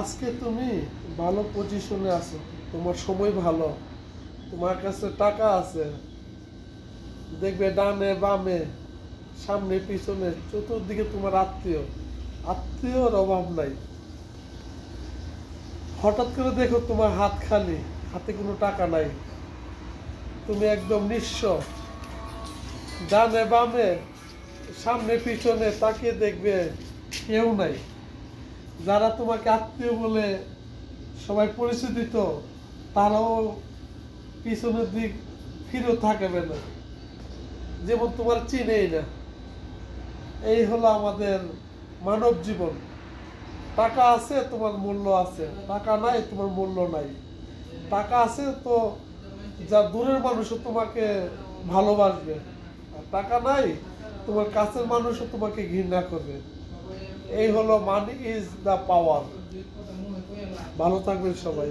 আজকে তুমি ভালো পজিশনে আছো, তোমার সময় ভালো, তোমার কাছে টাকা আছে, দেখবে ডানে বামে সামনে পিছনে চতুর্দিকে তোমার আত্মীয়র অভাব নাই। হঠাৎ করে দেখো তোমার হাত খালি, হাতে কোনো টাকা নাই, তুমি একদম নিঃস্ব। ডানে বামে সামনে পিছনে তাকিয়ে দেখবে কেউ নাই। যারা তোমাকে আত্মীয় বলে সবাই পরিচিত দিত, তারাও পিছনের দিক ফিরেও থাকবে না, যেমন তোমার চিনেই না। এই হলো আমাদের মানব জীবন। টাকা আছে তোমার মূল্য আছে, টাকা নাই তোমার মূল্য নাই। টাকা আছে তো যা দূরের মানুষও তোমাকে ভালোবাসবে, আর টাকা নাই তোমার কাছের মানুষও তোমাকে ঘৃণা করবে। এই হলো মানি ইজ দ্য পাওয়ার। ভালো থাকবেন সবাই।